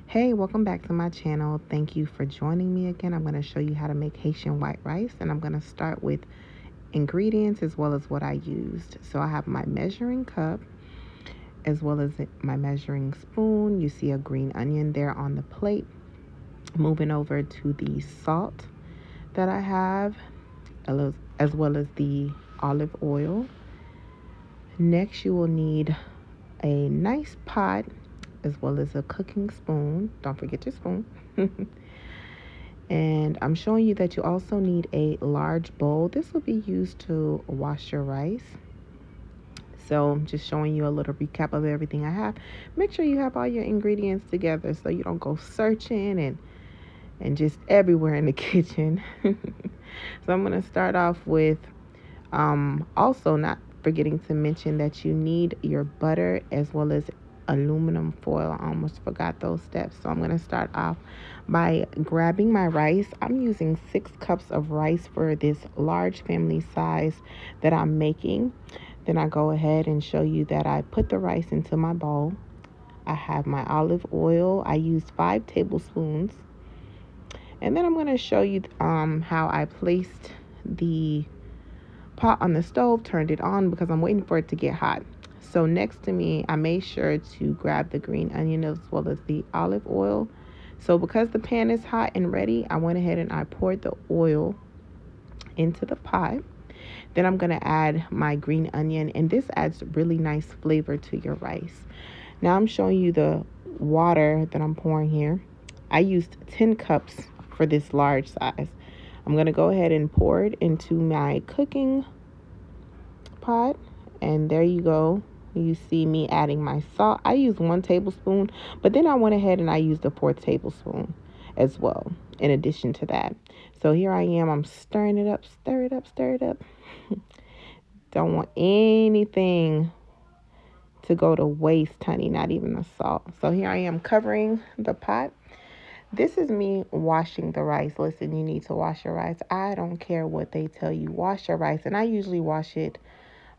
Hey, welcome back to my channel. Thank you for joining me again. I'm going to show you how to make Haitian white rice, and I'm going to start with ingredients as well as what I used. So I have my measuring cup as well as my measuring spoon. You see a green onion there on the plate. Moving over to the salt that I have as well as the olive oil. Next, you will need a nice pot as well as a cooking spoon. Don't forget your spoon. And I'm showing you that you also need a large bowl. This will be used to wash your rice. So I'm just showing you a little recap of everything I have. Make sure you have all your ingredients together so you don't go searching and just everywhere in the kitchen. So I'm going to start off with also not forgetting to mention that you need your butter as well as aluminum foil. I almost forgot those steps. So I'm going to start off by grabbing my rice. I'm using 6 cups of rice for this large family size that I'm making. Then I go ahead and show you that I put the rice into my bowl. I have my olive oil. I used 5 tablespoons. And then I'm going to show you how I placed the pot on the stove, turned it on because I'm waiting for it to get hot. So next to me, I made sure to grab the green onion as well as the olive oil. So because the pan is hot and ready, I went ahead and I poured the oil into the pot. Then I'm going to add my green onion, and this adds really nice flavor to your rice. Now I'm showing you the water that I'm pouring here. I used 10 cups for this large size. I'm going to go ahead and pour it into my cooking pot, and there you go. You see me adding my salt. I used 1 tablespoon, but then I went ahead and I used a 4th tablespoon as well in addition to that. So here I am. I'm stirring it up, stir it up, stir it up. Don't want anything to go to waste, honey, not even the salt. So here I am covering the pot. This is me washing the rice. Listen, you need to wash your rice. I don't care what they tell you. Wash your rice. And I usually wash it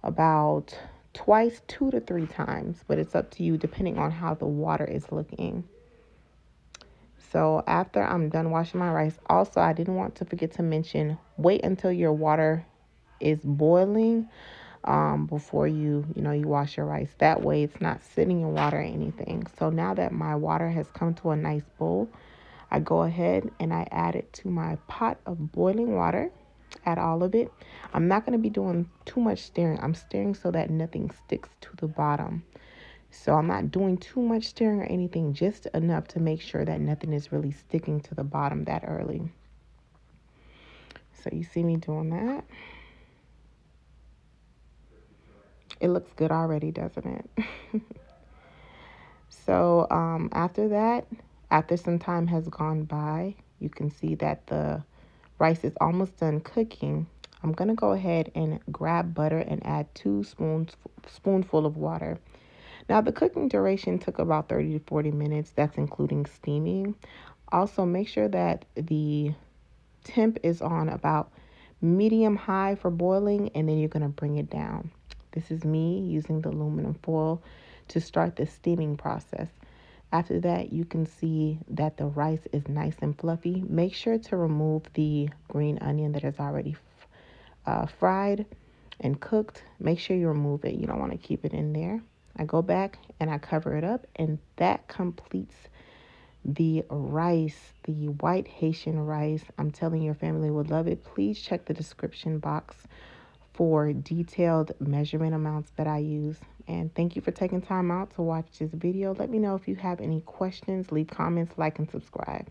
about twice, 2 to 3 times. But it's up to you depending on how the water is looking. So after I'm done washing my rice, also I didn't want to forget to mention, wait until your water is boiling before you wash your rice. That way it's not sitting in water or anything. So now that my water has come to a nice boil, I go ahead and I add it to my pot of boiling water. Add all of it. I'm not going to be doing too much stirring. I'm stirring so that nothing sticks to the bottom. So I'm not doing too much stirring or anything, just enough to make sure that nothing is really sticking to the bottom that early. So you see me doing that. It looks good already, doesn't it? So after that, after some time has gone by, you can see that the rice is almost done cooking. I'm going to go ahead and grab butter and add 2 spoonful of water. Now, the cooking duration took about 30 to 40 minutes. That's including steaming. Also, make sure that the temp is on about medium high for boiling, and then you're going to bring it down. This is me using the aluminum foil to start the steaming process. After that, you can see that the rice is nice and fluffy. Make sure to remove the green onion that is already fried and cooked. Make sure you remove it. You don't want to keep it in there. I go back and I cover it up, and that completes the rice, the white Haitian rice. I'm telling your family would love it. Please check the description box for detailed measurement amounts that I use. And thank you for taking time out to watch this video. Let me know if you have any questions. Leave comments, like, and subscribe.